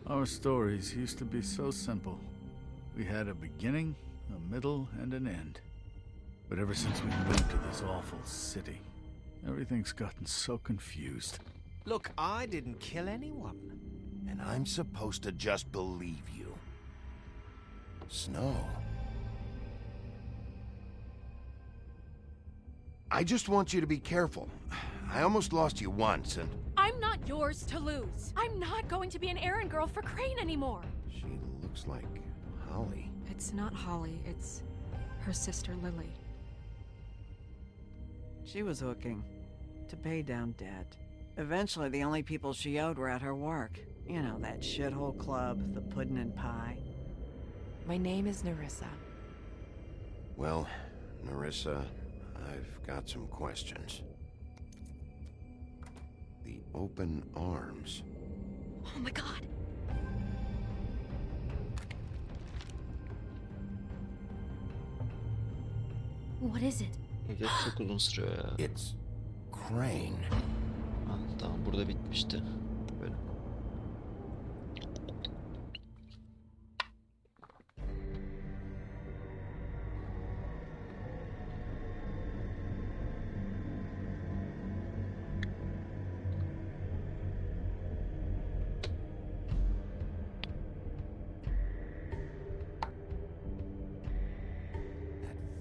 Our stories used to be so simple. We had a beginning, a middle, and an end. But ever since we moved to this awful city, everything's gotten so confused. Look, I didn't kill anyone. And I'm supposed to just believe you. Snow. I just want you to be careful. I almost lost you once, and... I'm not yours to lose. I'm not going to be an errand girl for Crane anymore. She looks like Holly. It's not Holly, it's her sister Lily. She was hooking to pay down debt. Eventually, the only people she owed were at her work. You know, that shithole club, the Puddin' and Pie. My name is Nerissa. Well, Nerissa, I've got some questions. The open arms. Oh my god. What is it? Evet, çok uzun sürüyor ya. It's Crane. Ah, tamam, burada bitmişti. Böyle.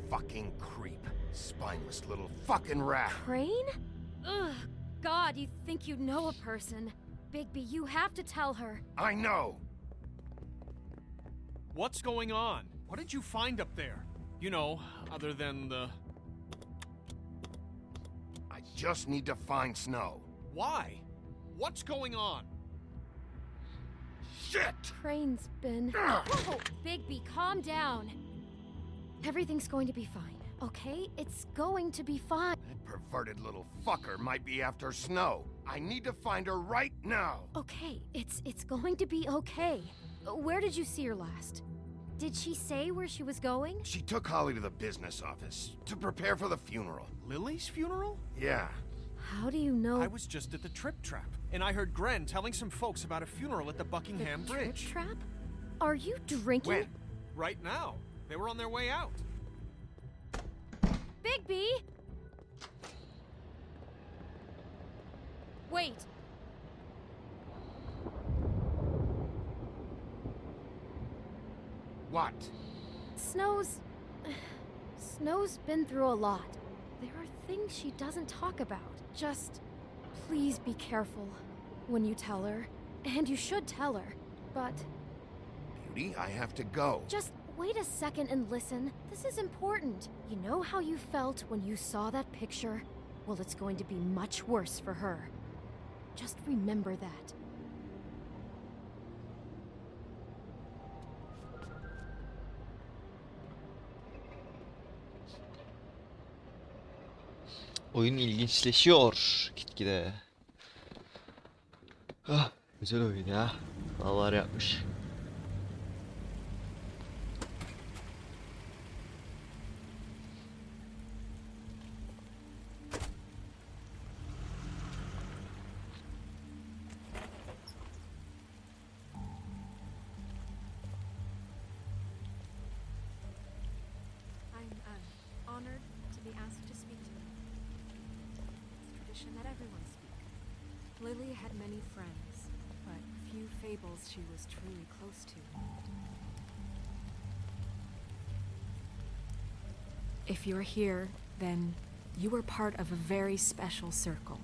Fucking creep. Spineless little fucking rat. Crane? Ugh. God, you think you know a person. Bigby, you have to tell her. I know. What's going on? What did you find up there? You know, other than the... I just need to find Snow. Why? What's going on? Shit! Crane's been... Whoa! Bigby, calm down. Everything's going to be fine, okay? It's going to be fine. That perverted little fucker might be after Snow. I need to find her right now. Okay, it's going to be okay. Where did you see her last? Did she say where she was going? She took Holly to the business office to prepare for the funeral. Lily's funeral? Yeah. How do you know? I was just at the Trip Trap, and I heard Gren telling some folks about a funeral at the Buckingham the Bridge. Trip trap? Are you drinking? When? Right now. They were on their way out. Bigby! Wait. What? Snow's been through a lot. There are things she doesn't talk about. Just please be careful when you tell her. And you should tell her. But Beauty, I have to go. just wait a second and listen. This is important. You know how you felt when you saw that picture? Well, it's going to be much worse for her. Just remember that. Oyun ilginçleşiyor gitgide. Ah, güzel oyun ya. Vallahi yapmış. I'm honored to be asked to speak to you. It's tradition that everyone speak. Lily had many friends, but few fables she was truly close to. If you're here, then you were part of a very special circle.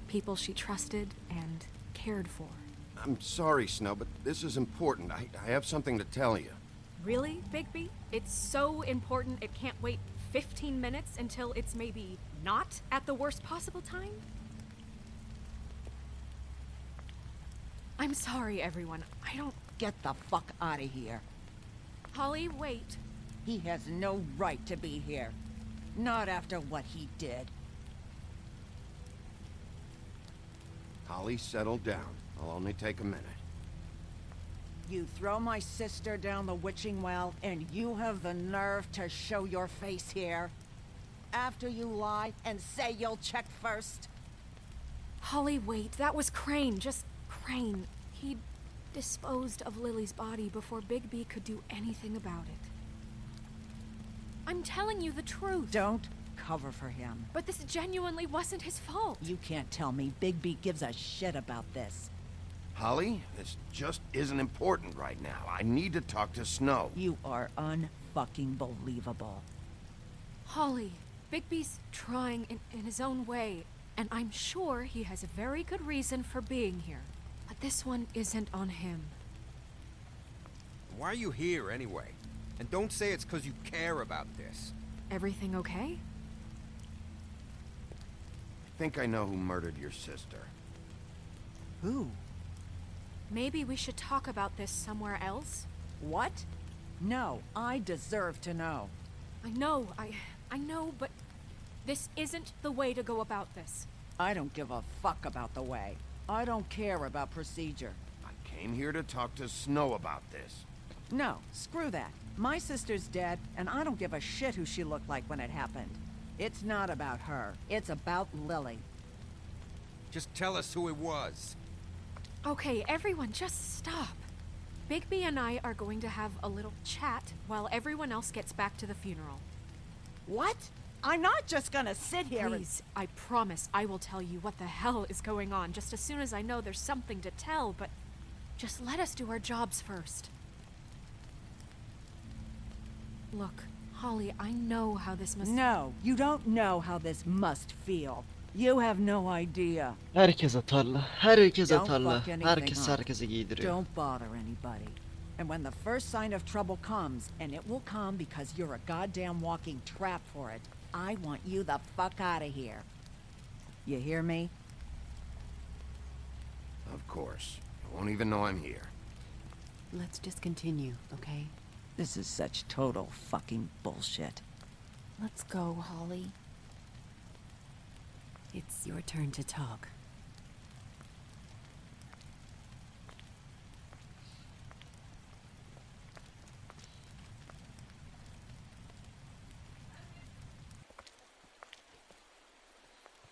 People she trusted and cared for. I'm sorry, Snow, but this is important. I have something to tell you. Really, Bigby? It's so important it can't wait 15 minutes until it's maybe not at the worst possible time? I'm sorry, everyone. I don't... Get the fuck out of here. Holly, wait. He has no right to be here. Not after what he did. Holly, settle down. I'll only take a minute. You throw my sister down the witching well, and you have the nerve to show your face here? After you lie and say you'll check first? Holly, wait. That was Crane. Just Crane. He disposed of Lily's body before Bigby could do anything about it. I'm telling you the truth. Don't cover for him. But this genuinely wasn't his fault. You can't tell me Bigby gives a shit about this. Holly, this just isn't important right now. I need to talk to Snow. You are unfucking believable. Holly, Bigby's trying in his own way, and I'm sure he has a very good reason for being here. But this one isn't on him. Why are you here anyway? And don't say it's because you care about this. Everything okay? I think I know who murdered your sister. Who? Maybe we should talk about this somewhere else? What? No, I deserve to know. I know, but this isn't the way to go about this. I don't give a fuck about the way. I don't care about procedure. I came here to talk to Snow about this. No, screw that. My sister's dead, and I don't give a shit who she looked like when it happened. It's not about her. It's about Lily. Just tell us who it was. Okay, everyone, just stop. Bigby and I are going to have a little chat while everyone else gets back to the funeral. What? I'm not just gonna sit here Please, I promise I will tell you what the hell is going on just as soon as I know there's something to tell, but just let us do our jobs first. Look, Holly, I know how this must... No, you don't know how this must feel. You have no idea. Herkes atarlı. Herkes Don't atarlı. fuck anything Herkes up. herkese giydiriyor. Don't bother anybody. And when the first sign of trouble comes, and it will come because you're a goddamn walking trap for it, I want you the fuck out of here. You hear me? Of course. You won't even know I'm here. Let's just continue, okay? This is such total fucking bullshit. Let's go, Holly. It's your turn to talk.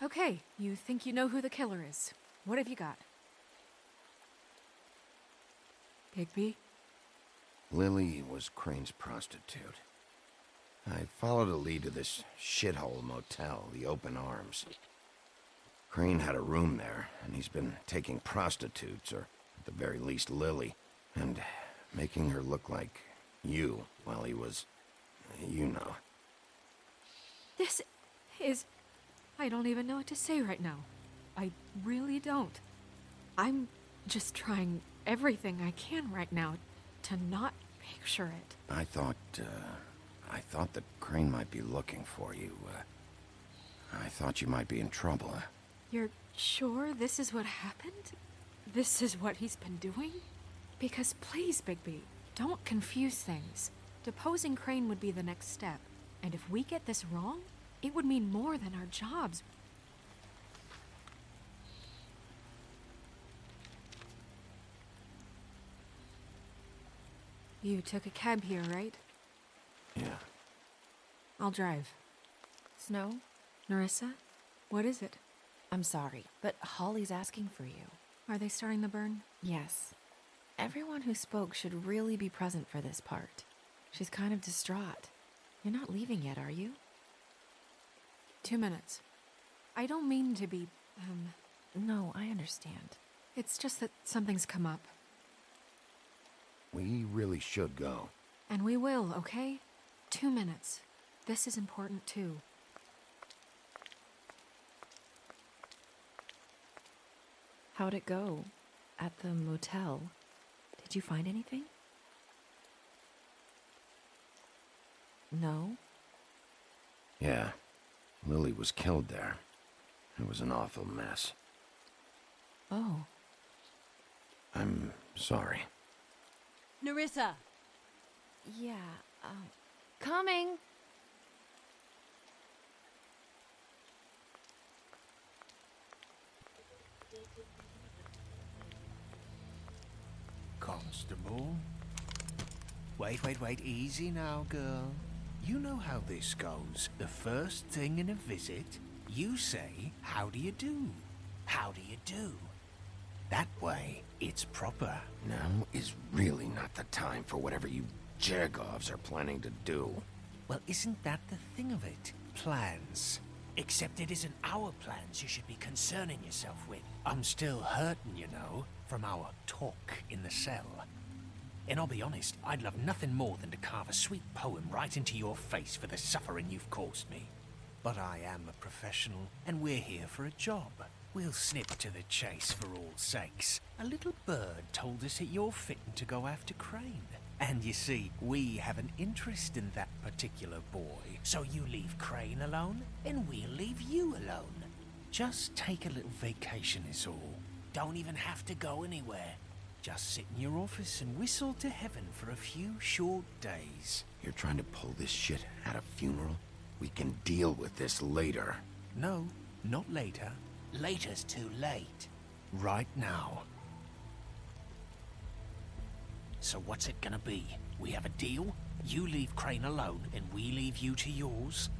Okay, you think you know who the killer is. What have you got? Bigby? Lily was Crane's prostitute. I followed a lead to this shithole motel, the Open Arms. Crane had a room there, and he's been taking prostitutes, or at the very least Lily, and making her look like you while he was, you know. This is... I don't even know what to say right now. I really don't. I'm just trying everything I can right now to not picture it. I thought that Crane might be looking for you. I thought you might be in trouble. You're sure this is what happened? This is what he's been doing? Because please, Bigby, don't confuse things. Deposing Crane would be the next step. And if we get this wrong, it would mean more than our jobs. You took a cab here, right? Yeah. I'll drive. Snow? Nerissa? What is it? I'm sorry, but Holly's asking for you. Are they starting the burn? Yes. Everyone who spoke should really be present for this part. She's kind of distraught. You're not leaving yet, are you? 2 minutes. I don't mean to be, No, I understand. It's just that something's come up. We really should go. And we will, okay? 2 minutes. This is important too. How'd it go? At the motel? Did you find anything? No? Yeah. Lily was killed there. It was an awful mess. Oh. I'm sorry. Nerissa! Yeah, coming! Call Constable. Wait, easy now, girl. You know how this goes. The first thing in a visit, you say, how do you do? How do you do? That way, it's proper. Now is really not the time for whatever you Jagovs are planning to do. Well, isn't that the thing of it? Plans. Except it isn't our plans you should be concerning yourself with. I'm still hurting, you know, from our talk in the cell. And I'll be honest, I'd love nothing more than to carve a sweet poem right into your face for the suffering you've caused me. But I am a professional, and we're here for a job. We'll snip to the chase for all sakes. A little bird told us that you're fitting to go after Crane. And you see, we have an interest in that particular boy. So you leave Crane alone, and we'll leave you alone. Just take a little vacation is all. Don't even have to go anywhere. Just sit in your office and whistle to heaven for a few short days. You're trying to pull this shit at a funeral? We can deal with this later. No, not later. Later's too late. Right now. So what's it gonna be? We have a deal? You leave Crane alone and we leave you to yours?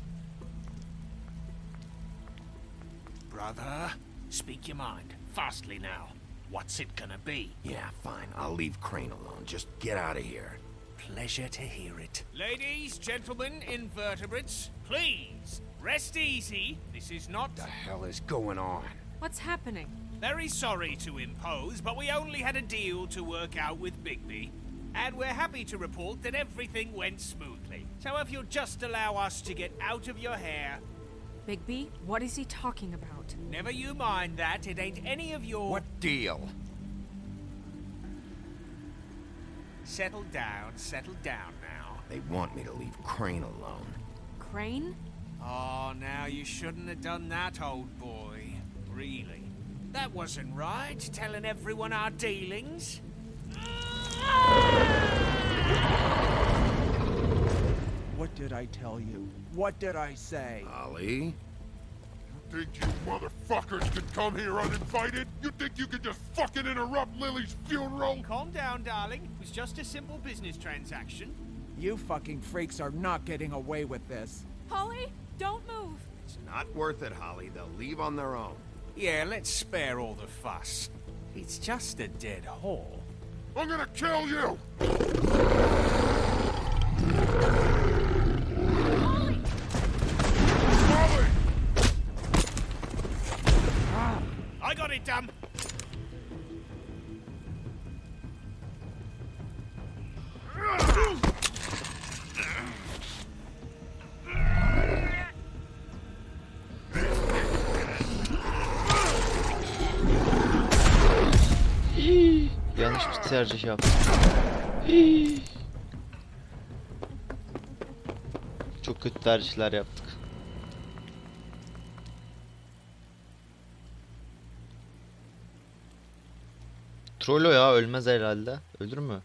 Brother, speak your mind. Fastly now. What's it gonna be? Yeah, fine. I'll leave Crane alone. Just get out of here. Pleasure to hear it. Ladies, gentlemen, invertebrates, please, rest easy. This is not... What the hell is going on? What's happening? Very sorry to impose, but we only had a deal to work out with Bigby. And we're happy to report that everything went smoothly. So if you'll just allow us to get out of your hair... Bigby, what is he talking about? Never you mind that, it ain't any of your... What deal? Settle down now. They want me to leave Crane alone. Crane? Oh, now you shouldn't have done that, old boy. Really. That wasn't right, telling everyone our dealings. What did I tell you? What did I say? Ollie? You think you motherfuckers could come here uninvited? You think you could just fucking interrupt Lily's funeral? Calm down, darling. It was just a simple business transaction. You fucking freaks are not getting away with this. Holly, don't move. It's not worth it, Holly. They'll leave on their own. Yeah, let's spare all the fuss. It's just a dead hole. I'm gonna kill you! Holly! Holly! I got it, damn! Yanlış bir tercih yaptım. Çok kötü tercihler yaptık. Troll o ya, ölmez herhalde. Ölür mü?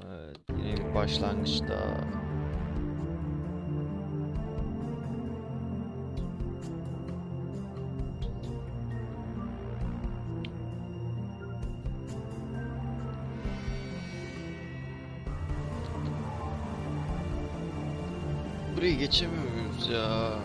Evet, yine bir başlangıçta. Burayı geçemiyoruz ya.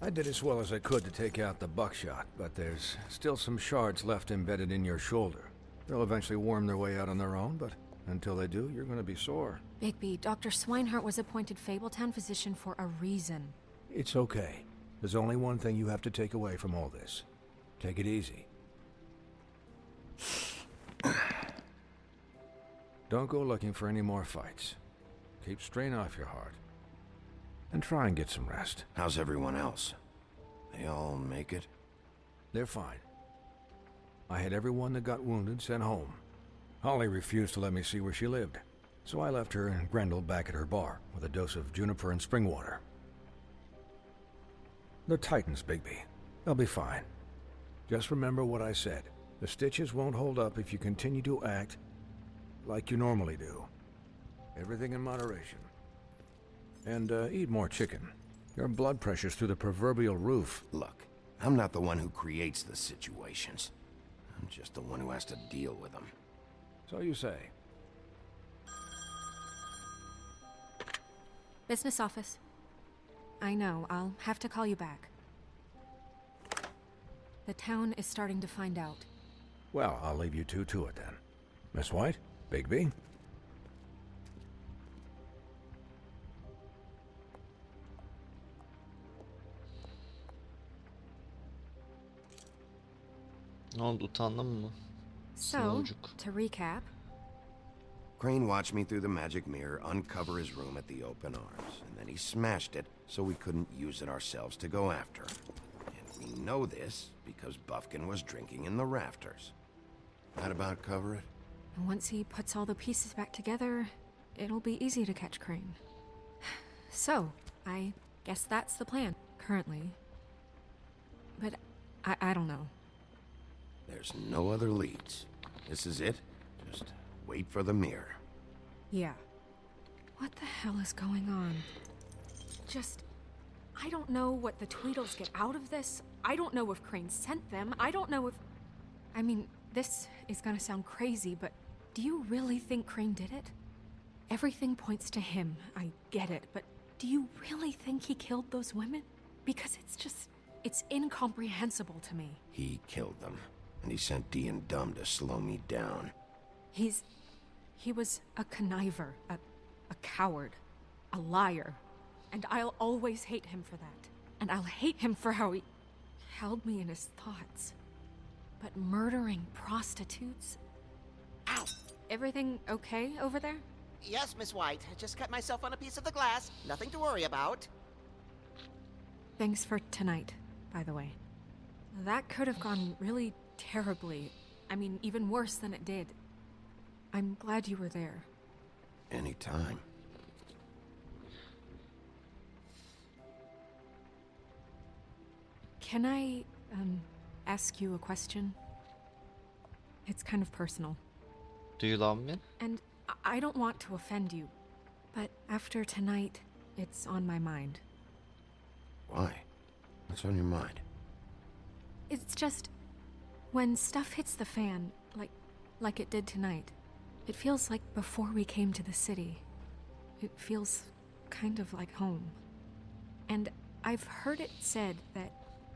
I did as well as I could to take out the buckshot, but there's still some shards left embedded in your shoulder. They'll eventually worm their way out on their own, but until they do, you're gonna be sore. Bigby, Dr. Swinehart was appointed Fabletown physician for a reason. It's okay. There's only one thing you have to take away from all this. Take it easy. Don't go looking for any more fights. Keep strain off your heart. And try and get some rest. How's everyone else? They all make it? They're fine. I had everyone that got wounded sent home. Holly refused to let me see where she lived, so I left her and Grendel back at her bar with a dose of juniper and spring water. They're Titans, Bigby. They'll be fine. Just remember what I said. The stitches won't hold up if you continue to act like you normally do. Everything in moderation. And eat more chicken. Your blood pressure's through the proverbial roof. Look, I'm not the one who creates the situations. I'm just the one who has to deal with them. So you say. Business office. I know, I'll have to call you back. The town is starting to find out. Well, I'll leave you two to it then. Miss White, Bigby. Ne oldu, utandın mı? So, Sınavcık. to recap, Crane watched me through the magic mirror uncover his room at the open arms, and then he smashed it so we couldn't use it ourselves to go after him. And we know this because Buffkin was drinking in the rafters. That about cover it? and once he puts all the pieces back together, it'll be easy to catch Crane. So, I guess that's the plan, currently. But I don't know. There's no other leads. This is it. Just wait for the mirror. Yeah. What the hell is going on? I don't know what the Tweedles get out of this. I don't know if Crane sent them. I don't know if... I mean, this is gonna sound crazy, but do you really think Crane did it? Everything points to him, I get it, but do you really think he killed those women? Because it's incomprehensible to me. He killed them, and he sent Dee and Dumb to slow me down. He was a conniver, a coward, a liar, and I'll always hate him for that. And I'll hate him for how he held me in his thoughts. But murdering prostitutes? Ow! Everything okay over there? Yes, Miss White. I just cut myself on a piece of the glass. Nothing to worry about. Thanks for tonight, by the way. That could have gone really terribly. I mean, even worse than it did. I'm glad you were there. Anytime. Can I, ask you a question? It's kind of personal. Do you love me? And I don't want to offend you, but after tonight, it's on my mind. Why? What's on your mind? It's just, when stuff hits the fan, like it did tonight, it feels like before we came to the city. It feels kind of like home. And I've heard it said that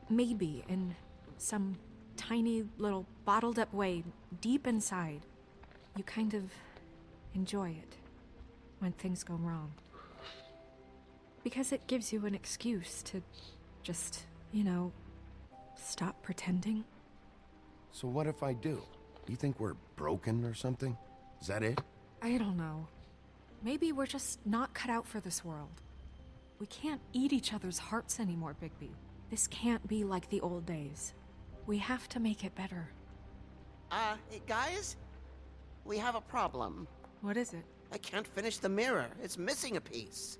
maybe in some tiny little bottled up way deep inside, you kind of enjoy it when things go wrong. Because it gives you an excuse to just, stop pretending. So what if I do? You think we're broken or something? Is that it? I don't know. Maybe we're just not cut out for this world. We can't eat each other's hearts anymore, Bigby. This can't be like the old days. We have to make it better. Guys? We have a problem. What is it? I can't finish the mirror. It's missing a piece.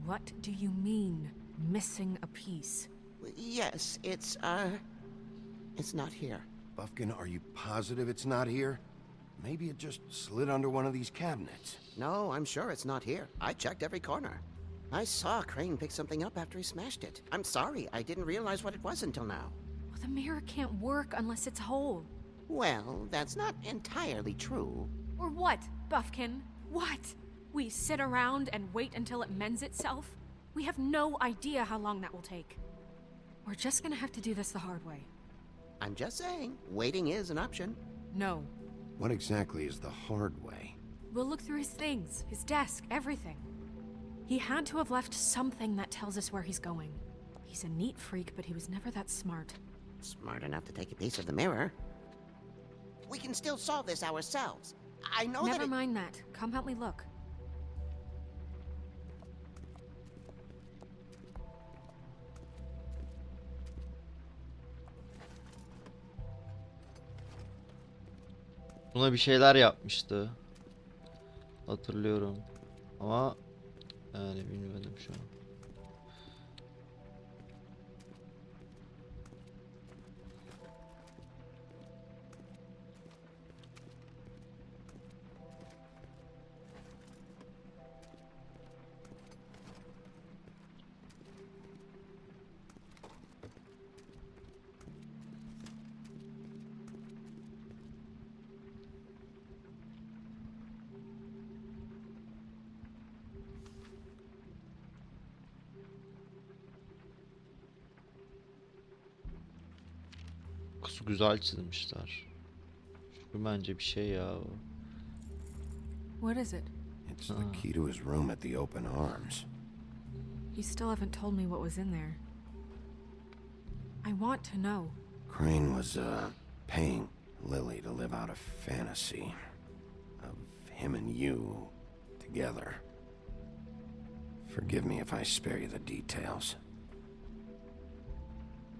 What do you mean, missing a piece? Yes, it's not here. Buffkin, are you positive it's not here? Maybe it just slid under one of these cabinets. No, I'm sure it's not here. I checked every corner. I saw Crane pick something up after he smashed it. I'm sorry, I didn't realize what it was until now. Well, the mirror can't work unless it's whole. Well, that's not entirely true. Or what, Buffkin? What? We sit around and wait until it mends itself? We have no idea how long that will take. We're just gonna have to do this the hard way. I'm just saying, waiting is an option. No. What exactly is the hard way? We'll look through his things, his desk, everything. He had to have left something that tells us where he's going. He's a neat freak, but he was never that smart. Smart enough to take a piece of the mirror. We can still solve this ourselves. I know Never that mind that. Come help me look. Buna bir şeyler yapmıştı. Hatırlıyorum. Ama yani bilmiyorum şu an. Kusu güzel çizmişler. Şu bence bir şey ya. What is it? It's the key to his room at the open arms. You still haven't told me what was in there. I want to know. Crane was, paying Lily to live out a fantasy of him and you together. Forgive me if I spare you the details.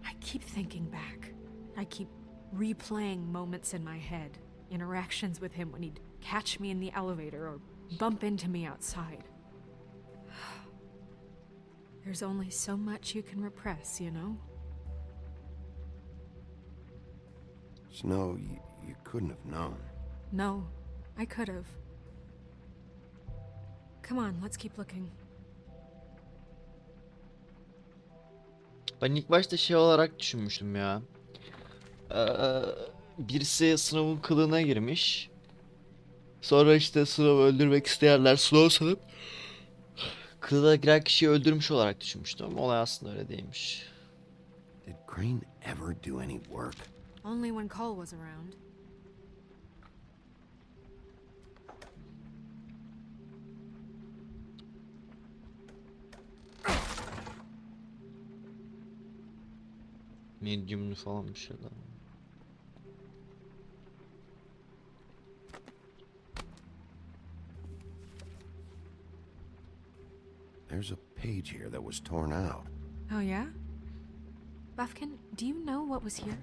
I keep thinking back. I keep replaying moments in my head. Interactions with him when he'd catch me in the elevator or bump into me outside. There's only so much you can repress, you know? Snow, you couldn't have known. No, I could have. Come on, let's keep looking. Ben ilk başta şey olarak düşünmüştüm ya. Birisi Snow'un kılığına girmiş. Sonra işte Snow'u öldürmek isteyenler Snow sanıp kılığına giren kişiyi öldürmüş olarak düşünmüştüm ama olay aslında öyle değilmiş. Did Crane ever do any work? Only when Cole was around. Medium'lu falan bir şeyler. There's a page here that was torn out. Oh yeah? Buffkin, do you know what was here?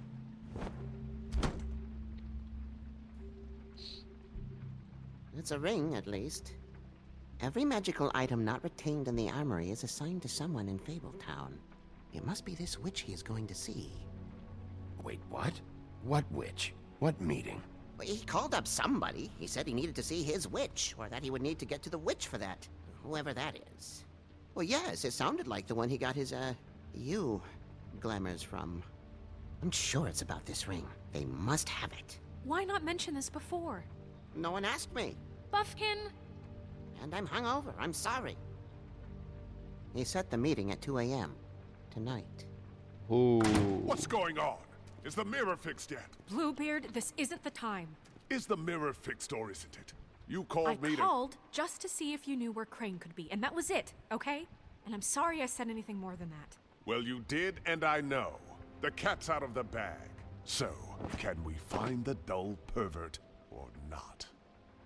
It's a ring, at least. Every magical item not retained in the armory is assigned to someone in Fabletown. It must be this witch he is going to see. Wait, what? What witch? What meeting? Well, he called up somebody. He said he needed to see his witch, or that he would need to get to the witch for that. Whoever that is. Well, yes, it sounded like the one he got his, glamours from. I'm sure it's about this ring. They must have it. Why not mention this before? No one asked me. Buffkin! And I'm hungover. I'm sorry. He set the meeting at 2 a.m. tonight. Ooh. What's going on? Is the mirror fixed yet? Bluebeard, this isn't the time. Is the mirror fixed or isn't it? You called me I called just to see if you knew where Crane could be, and that was it, okay? And I'm sorry I said anything more than that. Well, you did, and I know. The cat's out of the bag. So, can we find the dull pervert or not?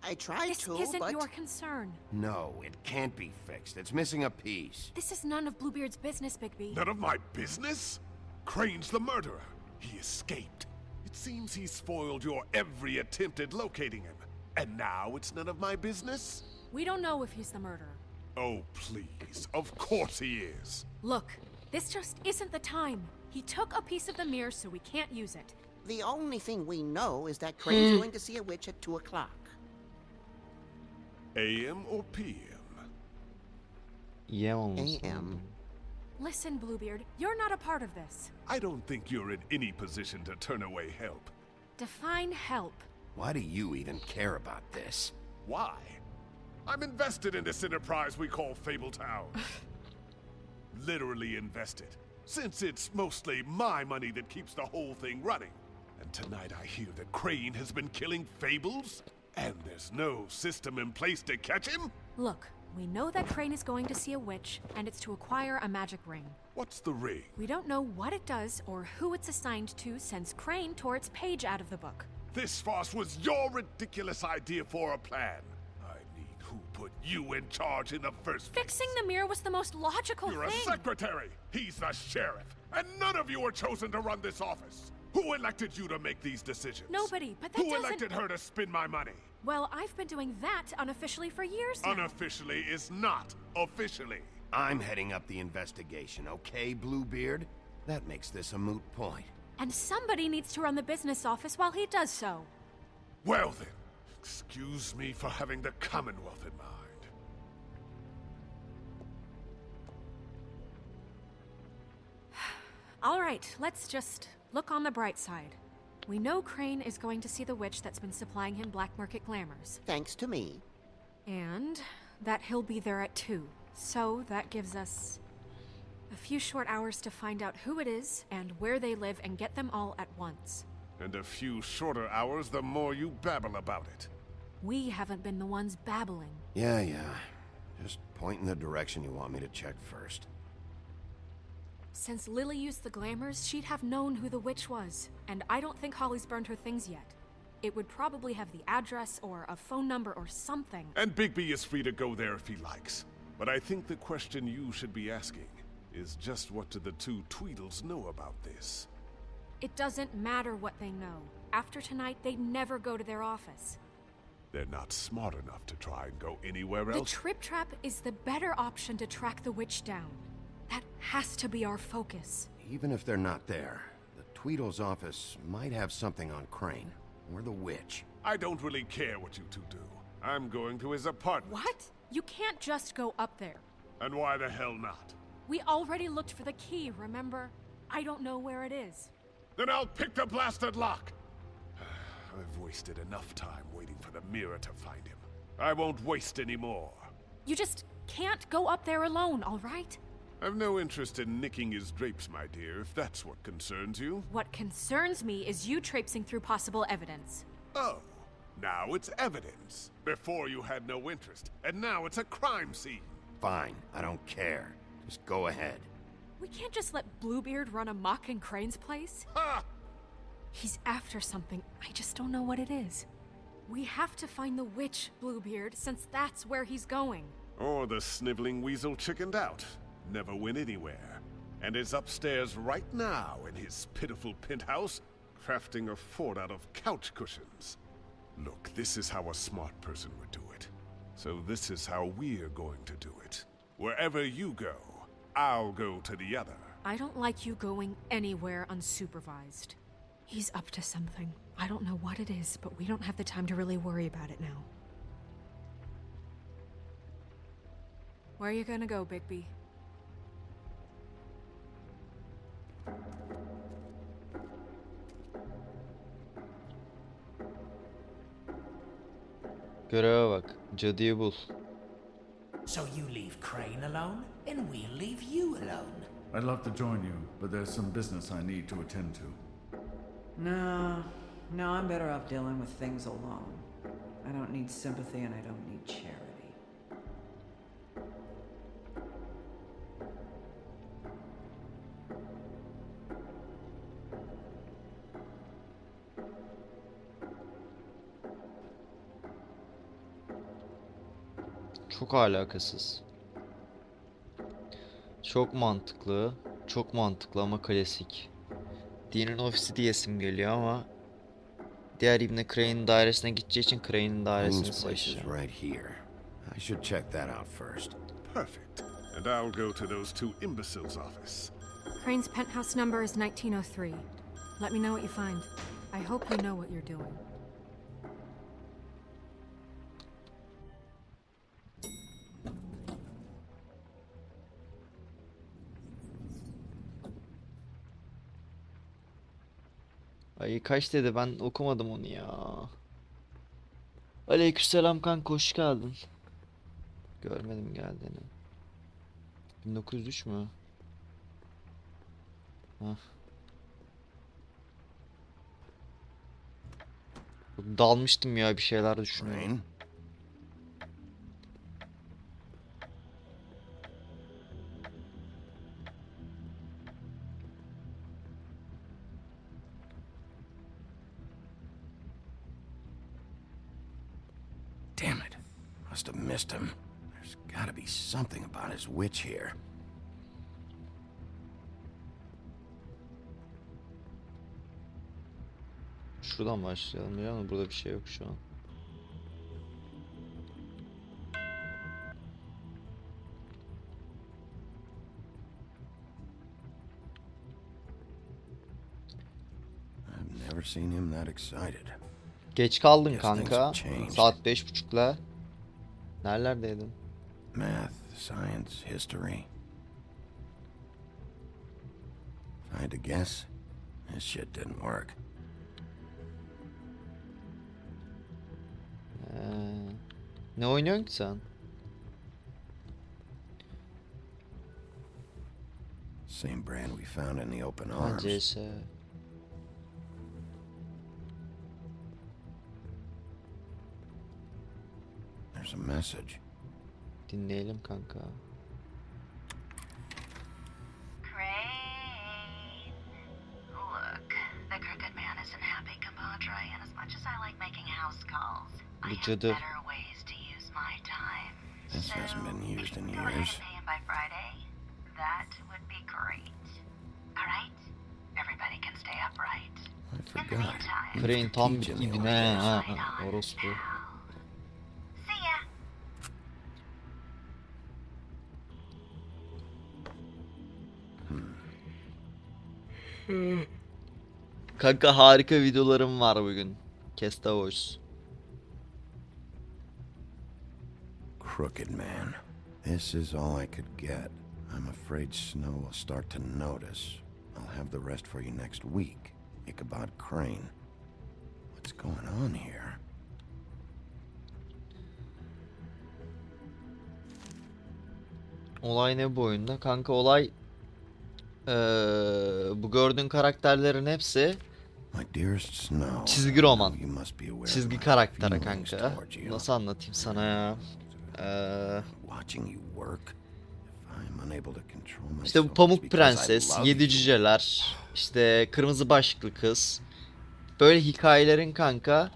I tried to, This isn't but... your concern. No, it can't be fixed. It's missing a piece. This is none of Bluebeard's business, Bigby. None of my business? Crane's the murderer. He escaped. It seems he spoiled your every attempt at locating him. And now it's none of my business? We don't know if he's the murderer. Oh, please. Of course he is. Look, this just isn't the time. He took a piece of the mirror, so we can't use it. The only thing we know is that Crane's going to see a witch at 2 o'clock. AM or PM? Yeah, AM. Listen, Bluebeard, you're not a part of this. I don't think you're in any position to turn away help. Define help. Why do you even care about this? Why? I'm invested in this enterprise we call Fabletown. Literally invested. Since it's mostly my money that keeps the whole thing running. And tonight I hear that Crane has been killing fables? And there's no system in place to catch him? Look, we know that Crane is going to see a witch, and it's to acquire a magic ring. What's the ring? We don't know what it does or who it's assigned to since Crane tore its page out of the book. This farce was your ridiculous idea for a plan. I mean, who put you in charge in the first place? Fixing the mirror was the most logical You're thing. a secretary. He's the sheriff. And none of you were chosen to run this office. Who elected you to make these decisions? Nobody, but that Who doesn't... elected her to spend my money? Well, I've been doing that unofficially for years now. Unofficially is not officially. I'm heading up the investigation, okay, Bluebeard? That makes this a moot point. And somebody needs to run the business office while he does so. Well then, excuse me for having the Commonwealth in mind. All right, let's just look on the bright side. We know Crane is going to see the witch that's been supplying him black market glamours. Thanks to me. And that he'll be there at 2. So that gives us a few short hours to find out who it is and where they live and get them all at once. And a few shorter hours the more you babble about it. We haven't been the ones babbling. Yeah. Just point in the direction you want me to check first. Since Lily used the glamours, she'd have known who the witch was. And I don't think Holly's burned her things yet. It would probably have the address or a phone number or something. And Bigby is free to go there if he likes. But I think the question you should be asking is just what do the two Tweedles know about this? It doesn't matter what they know. After tonight, they'd never go to their office. They're not smart enough to try and go anywhere The else. Trip Trap is the better option to track the witch down. That has to be our focus. Even if they're not there, the Tweedle's office might have something on Crane, or the witch. I don't really care what you two do. I'm going to his apartment. What? You can't just go up there. And why the hell not? We already looked for the key, remember? I don't know where it is. Then I'll pick the blasted lock! I've wasted enough time waiting for the mirror to find him. I won't waste any more. You just can't go up there alone, all right? I've no interest in nicking his drapes, my dear, if that's what concerns you. What concerns me is you traipsing through possible evidence. Oh, now it's evidence. Before you had no interest, and now it's a crime scene. Fine, I don't care. Just go ahead. We can't just let Bluebeard run amok in Crane's place. Ha! He's after something, I just don't know what it is. We have to find the witch, Bluebeard, since that's where he's going. Or the sniveling weasel chickened out. Never went anywhere. And is upstairs right now in his pitiful penthouse, crafting a fort out of couch cushions. Look, this is how a smart person would do it. So this is how we're going to do it. Wherever you go, I'll go to the other. I don't like you going anywhere unsupervised. He's up to something. I don't know what it is, but we don't have the time to really worry about it now. Where are you gonna go, Bigby? Göreve bak. Cadıyı bul. So you leave Crane alone, and we'll leave you alone. I'd love to join you, but there's some business I need to attend to. No, I'm better off dealing with things alone. I don't need sympathy and I don't need charity. Çok alakasız. Çok mantıklı. Çok mantıklı ama klasik. Dean'in ofisi diyesim geliyor ama diğer İbni Crane'in dairesine gideceği için Crane'in dairesini Crane's place is seçeceğim. right here. I should check that out first. Perfect. And I'll go to those two imbeciles' office. Crane's penthouse number is 1903. Let me know what you find. I hope you know what you're doing. Ay kaç dedi, ben okumadım onu ya. Aleykümselam kanka, hoş geldin. Görmedim geldiğini. 1903 mü? Hah. Dalmıştım ya, bir şeyler düşünüyorum. Crane? Must have missed him. There's gotta be something about his witch here. Şuradan başlayalım ya. Burada bir şey yok şu an. I've never seen him that excited. Geç kaldın kanka. Saat 5:30'la. Nerelerdeydin? Math, science, history. If I had to guess, this shit didn't work. Ne oynuyorsun ki sen? Same brand we found in the open arms. CS. There's a message. Dinleyelim kanka. Look, the crooked man isn't happy, compadre, and as much as I like making house calls, I have Cadı. better ways to use my time. This So, hasn't been used in if you can go ahead years. and pay him by Friday, that would be great. Alright? Everybody can stay upright. I In the forgot. meantime, Crane tam Teach him the ibine ways. ha. fight on, Orospu. pal. See ya! Kanka harika videolarım var bugün. Kestavoş. Crooked man. This is all I could get. I'm afraid Snow will start to notice. I'll have the rest for you next week. Ichabod Crane. What's going on here? Olay ne bu oyunda? Kanka olay bu gördüğün karakterlerin hepsi My dearest Snow. çizgi roman. You must be aware of Çizgi my karaktere feelings kanka. towards you. Nasıl anlatayım sana ya? Watching you work. If I'm unable to control myself, İşte bu it's Pamuk because I Prenses, love Yedi you. Cüceler, işte Kırmızı Başlıklı Kız. Böyle hikayelerin kanka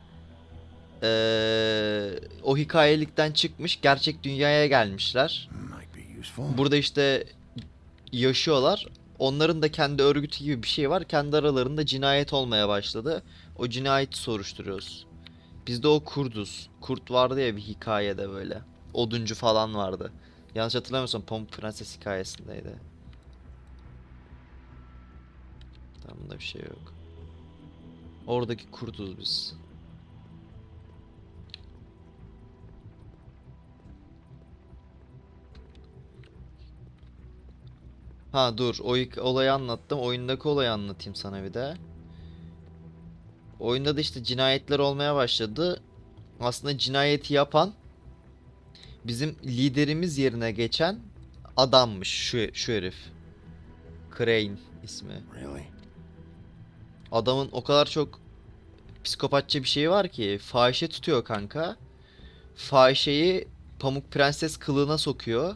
o hikayelikten çıkmış gerçek dünyaya gelmişler. Might be useful. Burada işte yaşıyorlar. Onların da kendi örgütü gibi bir şey var. Kendi aralarında cinayet olmaya başladı. O cinayeti soruşturuyoruz. Biz de o kurduz. Kurt vardı ya bir hikayede böyle. Oduncu falan vardı. Yanlış hatırlamıyorsam Pamuk Prenses hikayesindeydi. Tamam, bunda bir şey yok. Oradaki kurtuz biz. Ha dur, o olayı anlattım. Oyundaki olayı anlatayım sana bir de. Oyunda da işte cinayetler olmaya başladı. Aslında cinayeti yapan bizim liderimiz yerine geçen adammış şu herif. Crane ismi. Really? Adamın o kadar çok psikopatça bir şeyi var ki fahişe tutuyor kanka. Fahişeyi Pamuk Prenses kılığına sokuyor.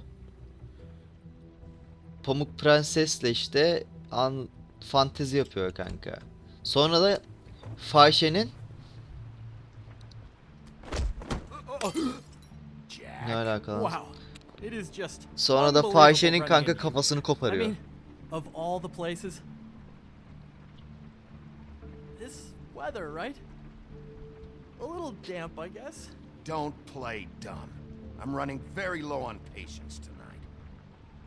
Pamuk Prenses'le işte fantezi yapıyor kanka. Sonra da fahişenin ne alakalı? Sonra da fahişenin kanka kafasını koparıyor. I mean, of all the places, this weather, right? A little damp, I guess. Don't play dumb. I'm running very low on patience tonight.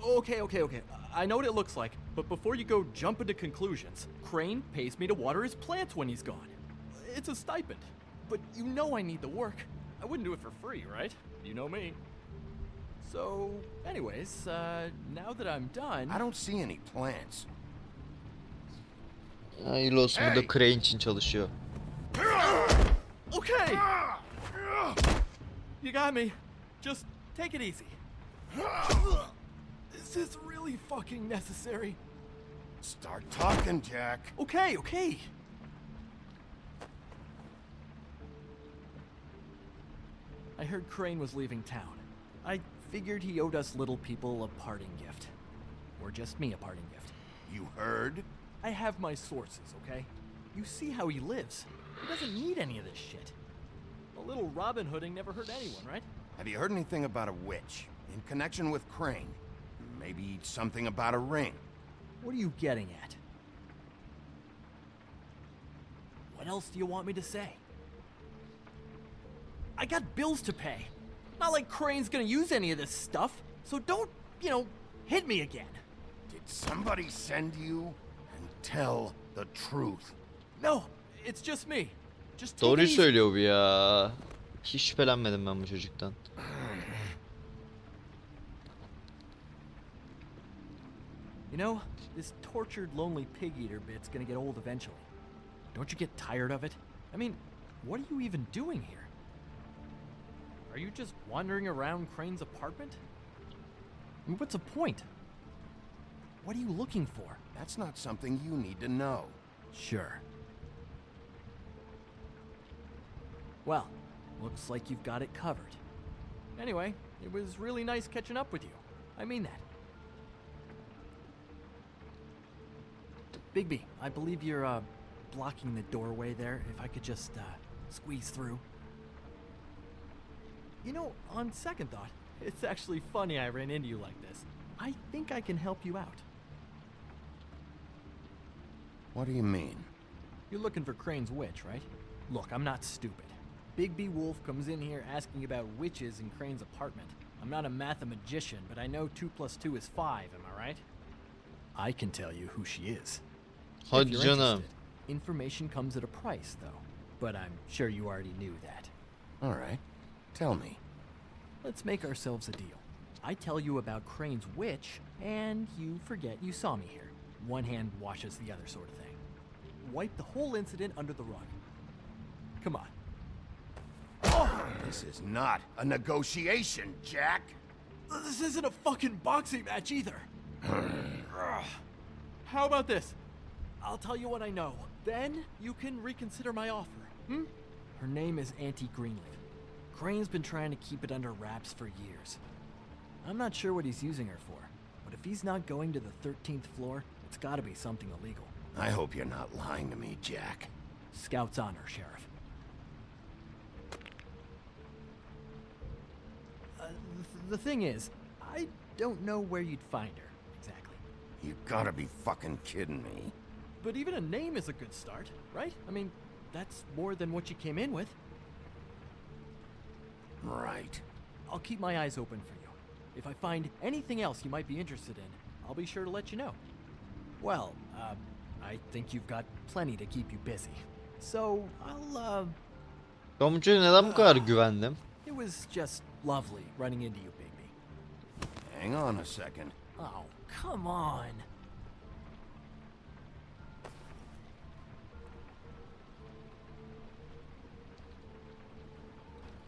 Okay. I know what it looks like, but before you go jump into conclusions, Crane pays me to water his plants when he's gone. It's a stipend, but you know I need the work. I wouldn't do it for free, right? You know me. So, anyways, now that I'm done... I don't see any plants. Hayırlı olsun, bu da Crane için çalışıyor. Okay! You got me. Just take it easy. Is this really fucking necessary? Start talking, Jack. Okay. I heard Crane was leaving town. I figured he owed us little people a parting gift. Or just me a parting gift. You heard? I have my sources, okay? You see how he lives. He doesn't need any of this shit. A little Robin Hooding never hurt anyone, right? Have you heard anything about a witch in connection with Crane? Maybe something about a ring? What are you getting at? What else do you want me to say? I got bills to pay. Not like Crane's gonna use any of this stuff, so don't, hit me again. Did somebody send you? And tell the truth. No, it's just me. Just take Doğruyu it easy. söylüyor bu ya. Hiç şüphelenmedim ben bu çocuktan. This tortured, lonely pig eater bit's gonna get old eventually. Don't you get tired of it? I mean, what are you even doing here? Are you just wandering around Crane's apartment? I mean, what's the point? What are you looking for? That's not something you need to know. Sure. Well, looks like you've got it covered. Anyway, it was really nice catching up with you. I mean that. Bigby, I believe you're, blocking the doorway there. If I could just, squeeze through. On second thought, it's actually funny I ran into you like this. I think I can help you out. What do you mean? You're looking for Crane's witch, right? Look, I'm not stupid. Bigby Wolf comes in here asking about witches in Crane's apartment. I'm not a mathematician, but I know 2 + 2 is 5, am I right? I can tell you who she is. Hadi If you're canım. interested, information comes at a price, though. But I'm sure you already knew that. All right. Tell me. Let's make ourselves a deal. I tell you about Crane's witch, and you forget you saw me here. One hand washes the other sort of thing. Wipe the whole incident under the rug. Come on. This is not a negotiation, Jack. This isn't a fucking boxing match either. How about this? I'll tell you what I know. Then you can reconsider my offer. Her name is Auntie Greenleaf. Crane's been trying to keep it under wraps for years. I'm not sure what he's using her for, but if he's not going to the 13th floor, it's gotta be something illegal. I hope you're not lying to me, Jack. Scout's honor, Sheriff. The thing is, I don't know where you'd find her, exactly. You gotta be fucking kidding me. But even a name is a good start, right? I mean, that's more than what you came in with. Right. I'll keep my eyes open for you. If I find anything else you might be interested in, I'll be sure to let you know. Well, I think you've got plenty to keep you busy. So, Ben bu çocuğa neden bu kadar güvendim? It was just lovely running into you, Bigby. Hang on a second. Oh, come on.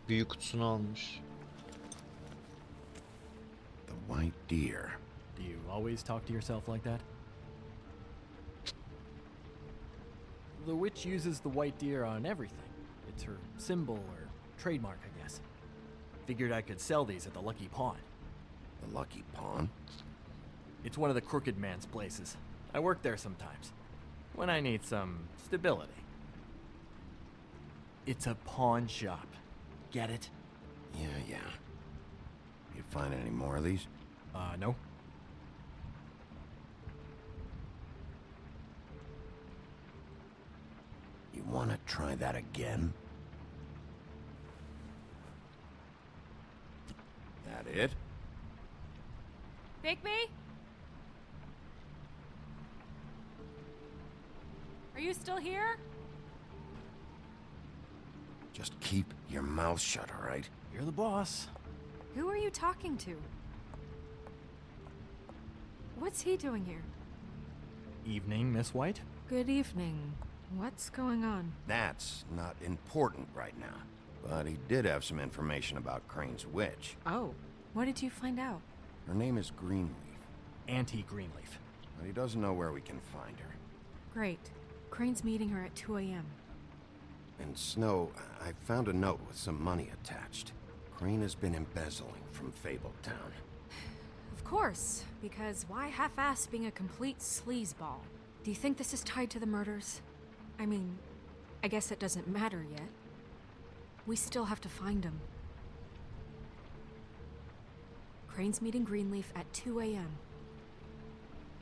Büyük kutusunu almış. The white deer. Do you always talk to yourself like that? The witch uses the white deer on everything. It's her symbol or trademark, I guess. Figured I could sell these at the Lucky Pawn. The Lucky Pawn? It's one of the crooked man's places. I work there sometimes, when I need some stability. It's a pawn shop. Get it? Yeah. You find any more of these? No. You wanna try that again? That it? Bigby? Are you still here? Just keep your mouth shut, all right? You're the boss. Who are you talking to? What's he doing here? Evening, Miss White. Good evening. What's going on? That's not important right now. But he did have some information about Crane's witch. Oh, what did you find out? Her name is Greenleaf. Auntie Greenleaf. But he doesn't know where we can find her. Great. Crane's meeting her at 2 a.m. And Snow, I found a note with some money attached. Crane has been embezzling from Fabletown. Of course, because why half-ass being a complete sleazeball? Do you think this is tied to the murders? I mean, I guess it doesn't matter yet. We still have to find him. Crane's meeting Greenleaf at 2 a.m.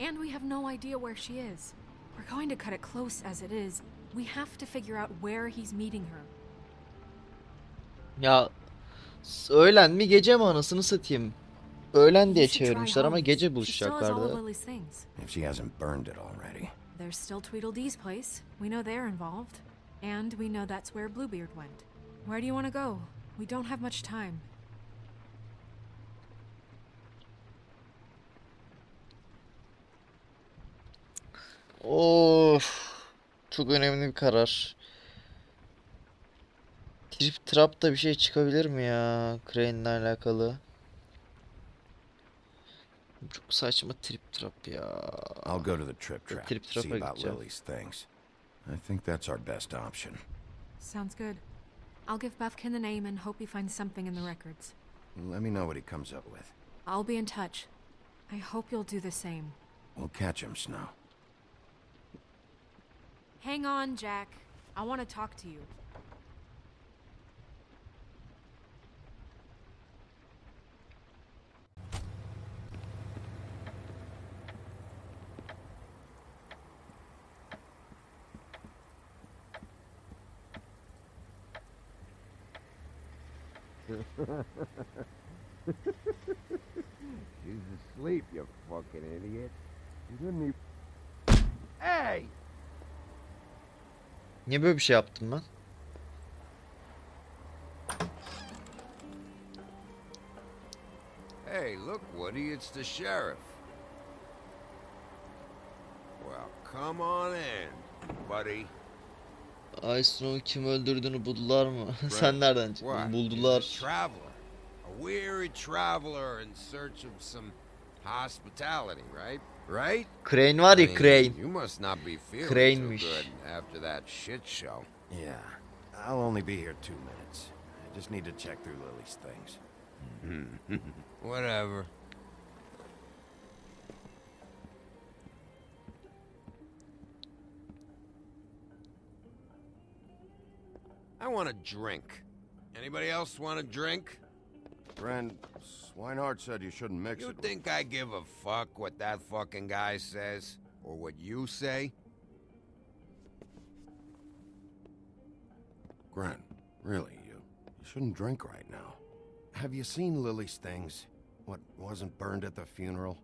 And we have no idea where she is. We're going to cut it close as it is. We have to figure out where he's meeting her. Ya öğlen mi gece mi anasını satayım? Öğlen diye çevirmişler ama gece buluşacaklardı. If she hasn't burned it already. There's still Tweedledee's place. We know they're involved. And we know that's where Bluebeard went. Where do you want to go? We don't have much time. Of. Çok önemli bir karar. Trip Trap'ta bir şey çıkabilir mi ya? Crane'le alakalı. Çok saçma Trip Trap ya. I'll go to the Trip Trap. Trip See Trap'a about gideceğim. Lily's things. I think that's our best option. Sounds good. I'll give Buffkin the name and hope he finds something in the records. Let me know what he comes up with. I'll be in touch. I hope you'll do the same. We'll catch him, Snow. Hang on, Jack. I want to talk to you. She's asleep, you fucking idiot. You didn't even... Hey! Niye böyle bir şey yaptım ben? Hey, look, Woody, it's the sheriff. Well, come on in, buddy. Ay Snow kim öldürdüğünü buldular mı? Sen nereden çıktın? Buldular. Traveler. A weary traveler in search of some hospitality, right? Right? Crane var ya, Crane. You must not be feeling Crane'miş. too good after that shit show. Yeah, I'll only be here 2 minutes. I just need to check through Lily's things. Whatever. I want a drink. Anybody else want a drink? Friend, Swinehart said you shouldn't mix it. You think I give a fuck what that fucking guy says? Or what you say? Gren, really, you shouldn't drink right now. Have you seen Lily's things? What wasn't burned at the funeral?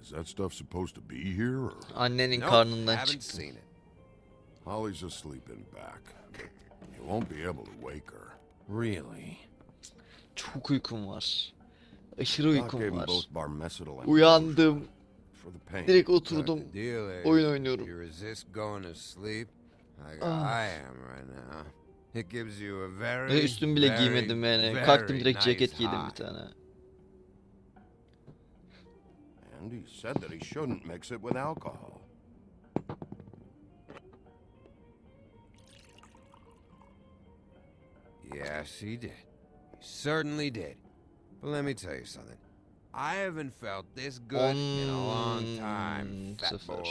Is that stuff supposed to be here, or? Annenin Nope, karnından haven't çıktı. seen it. Holly's asleep in back. You won't be able to wake her. Really? Çok uykum var. Aşırı uykum var. Uyandım. Uyandım. Direkt oturdum. Oyun oynuyorum. You resist going to sleep like I am right now. It gives you a very, Ve üstüm bile giymedim yani. Kalktım direkt ceket giydim bir tane. And he said that he shouldn't mix it with alcohol. Yes, he did. He certainly did. But let me tell you something. I haven't felt this good in a long time, fat boy.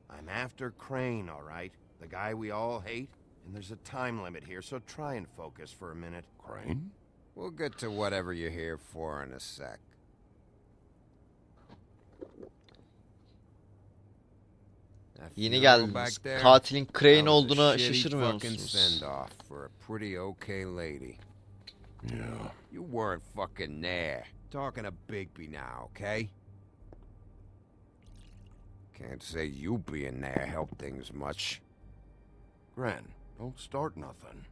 I'm after Crane, all right? The guy we all hate. And there's a time limit here, so try and focus for a minute. Crane? We'll get to whatever you're here for in a sec. Yeni geldiniz. Katilin Crane olduğuna şaşırmıyor musunuz? For a pretty okay lady. Yeah. You weren't fucking there. Talking to Bigby now, okay? Can't say you being there helped things much. Gren, don't start nothing.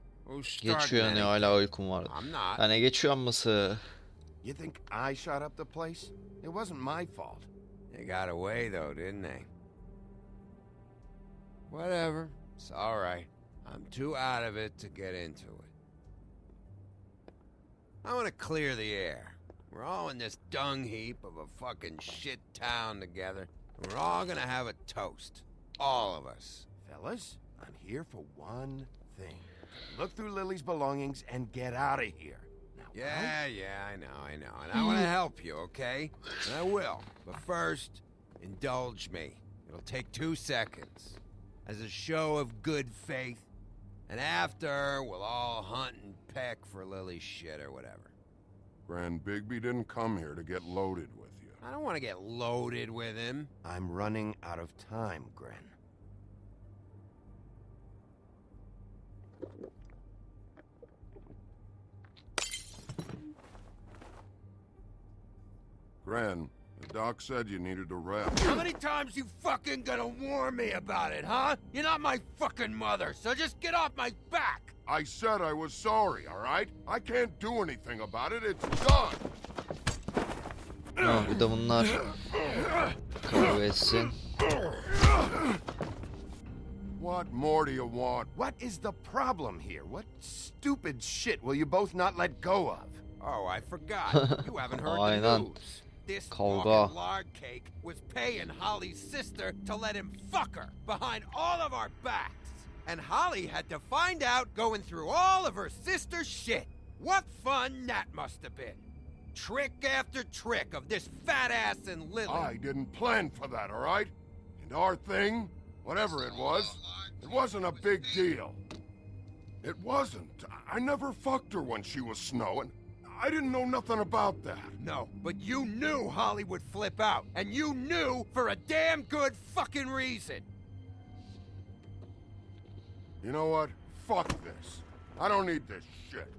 Geçiyor ne hala uykum vardı. Hani geçiyor amması. You think I shot up the place? It wasn't my fault. They got away though, didn't they? Whatever. It's all right. I'm too out of it to get into it. I want to clear the air. We're all in this dung heap of a fucking shit town together. And we're all gonna have a toast. All of us. Fellas, I'm here for one thing. Look through Lily's belongings and get out of here. Now, yeah, I know. And I want to help you, okay? And I will. But first, indulge me. It'll take 2 seconds. As a show of good faith. And after, we'll all hunt and peck for Lily's shit or whatever. Gran Bigby didn't come here to get loaded with you. I don't want to get loaded with him. I'm running out of time, Gren. Gran, the doc said you needed to rest. How many times you fucking gonna warn me about it, huh? You're not my fucking mother, so just get off my back! I said I was sorry, all right? I can't do anything about it. It's done. Bir de bunlar kavga etsin. What more do you want? What is the problem here? What stupid shit will you both not let go of? Oh, I forgot. You haven't heard the Aynen. news. This Kavga. fucking lard cake was paying Holly's sister to let him fuck her behind all of our backs. And Holly had to find out going through all of her sister's shit. What fun that must have been. Trick after trick of this fat ass and Lily. I didn't plan for that, all right? And our thing, whatever it wasn't a big deal. It wasn't. I never fucked her when she was snowing. I didn't know nothing about that. No, but you knew Holly would flip out. And you knew for a damn good fucking reason. You know what? Fuck this. I don't need this shit.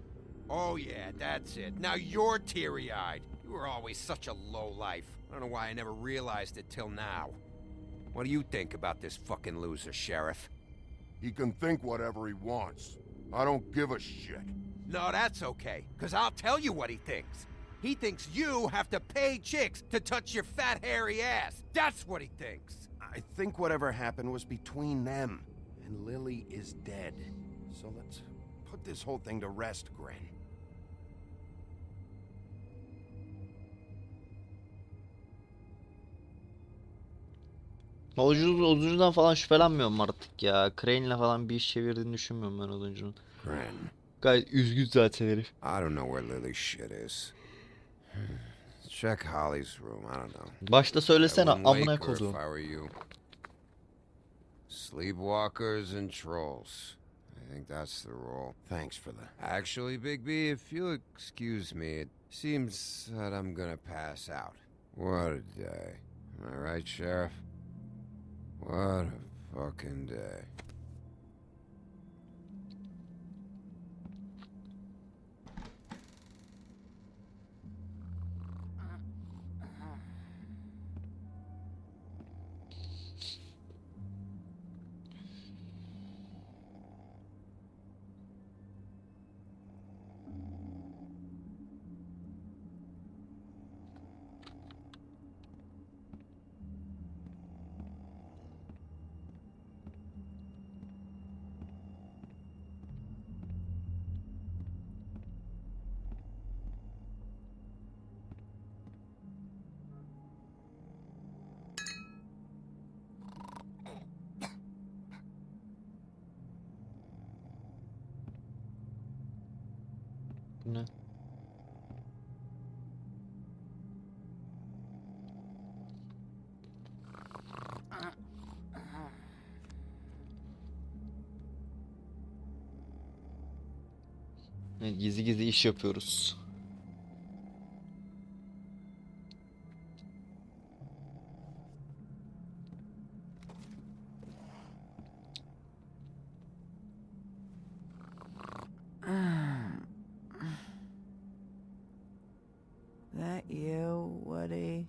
Oh yeah, that's it. Now you're teary-eyed. You were always such a lowlife. I don't know why I never realized it till now. What do you think about this fucking loser, Sheriff? He can think whatever he wants. I don't give a shit. No, that's okay, because I'll tell you what he thinks. He thinks you have to pay chicks to touch your fat, hairy ass. That's what he thinks. I think whatever happened was between them. And Lily is dead. So let's put this whole thing to rest, Gren. Oduncundan falan şüphelenmiyorum artık ya. Crane'le falan bir iş çevirdiğini düşünmüyorum ben oduncunun. Gren. Gayet üzgün zaten herif. I don't know where Lily's shit is. Check Holly's room, I don't know. Başta söylesene I wouldn't amına wake her if koduğum. I were you. Sleepwalkers and trolls. I think that's the rule. Thanks for that. Actually, Bigby, if you'll excuse me, it seems that I'm gonna pass out. What a day. Am I right, Sheriff? What a fucking day. Ne? Gizli gizli iş yapıyoruz. That you, Woody?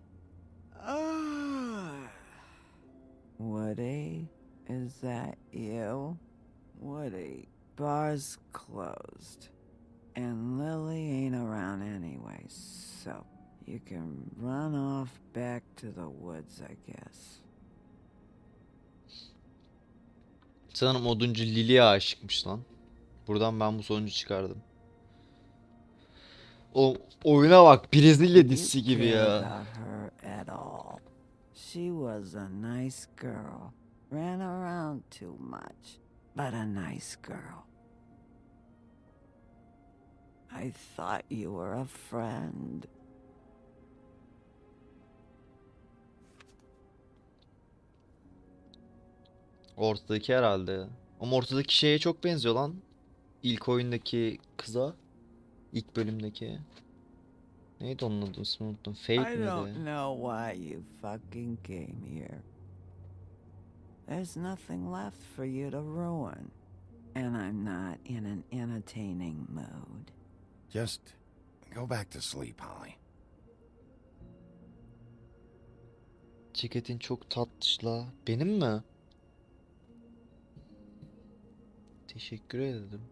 Woody? Is that you? Woody, bar's closed. And Lily ain't around anyway, so you can run off back to the woods, I guess. Sanırım oduncu Lily'ye aşıkmış lan. Buradan ben bu sonucu çıkardım. O oyuna bak, Brezilya dizisi gibi ya. She was a nice girl. Ran around too much, but a nice girl. I thought you were a friend. Ortadaki herhalde. Ama ortadaki şeye çok benziyor lan. İlk oyundaki kıza. İlk bölümdeki. Neydi onun adı, ismini unuttum. Fate I miydi? don't know why you fucking came here. There's nothing left for you to ruin. And I'm not in an entertaining mood. Just go back to sleep, Holly. Ceketin çok tatlış la. Benim mi? Teşekkür ederim.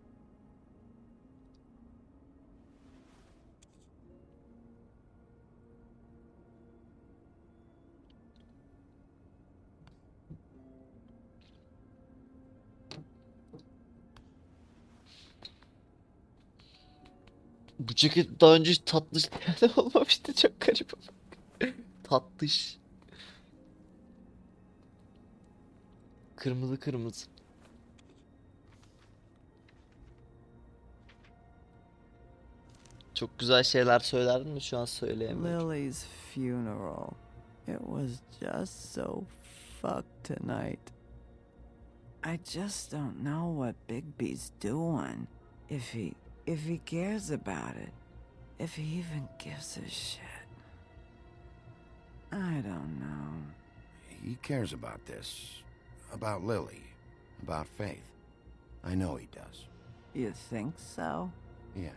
Bu ceket daha önce tatlış yerde olmamıştı, çok garip. Tatlış. Kırmızı kırmızı. Çok güzel şeyler söylerdin mi, şu an söyleyemiyorum. Lily's funeral. It was just so fucked tonight. I just don't know what Bigby's doing. If he cares about it. If he even gives a shit. I don't know. He cares about this. About Lily. About Faith. I know he does. You think so? Yeah.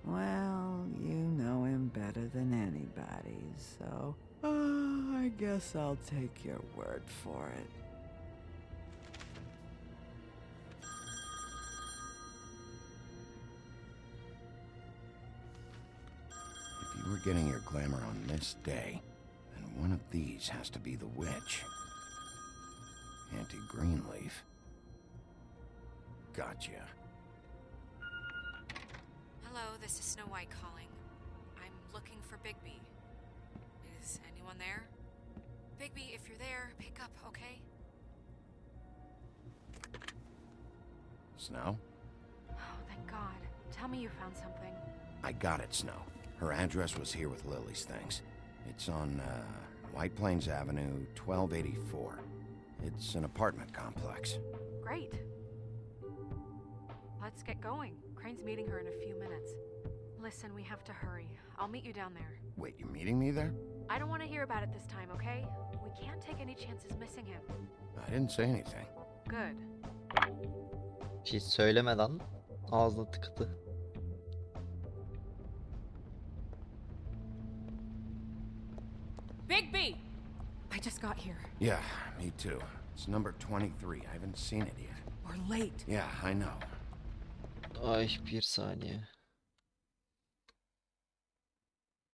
Well, you know him better than anybody, so I guess I'll take your word for it. If you were getting your glamour on this day, then one of these has to be the witch. Auntie Greenleaf. Gotcha. Hello, this is Snow White calling. I'm looking for Bigby. Is anyone there? Bigby, if you're there, pick up, okay? Snow? Oh, thank God. Tell me you found something. I got it, Snow. Her address was here with Lily's things. It's on, White Plains Avenue, 1284. It's an apartment complex. Great. Let's get going. Crane's meeting her in a few minutes. Listen, we have to hurry. I'll meet you down there. Wait, you're meeting me there? I don't want to hear about it this time, okay? We can't take any chances missing him. I didn't say anything. Good. Bir şey söylemeden ağzına tıkadı. Bigby! I just got here. Yeah, me too. It's number 23. I haven't seen it yet. We're late. Yeah, I know. Ay, bir saniye.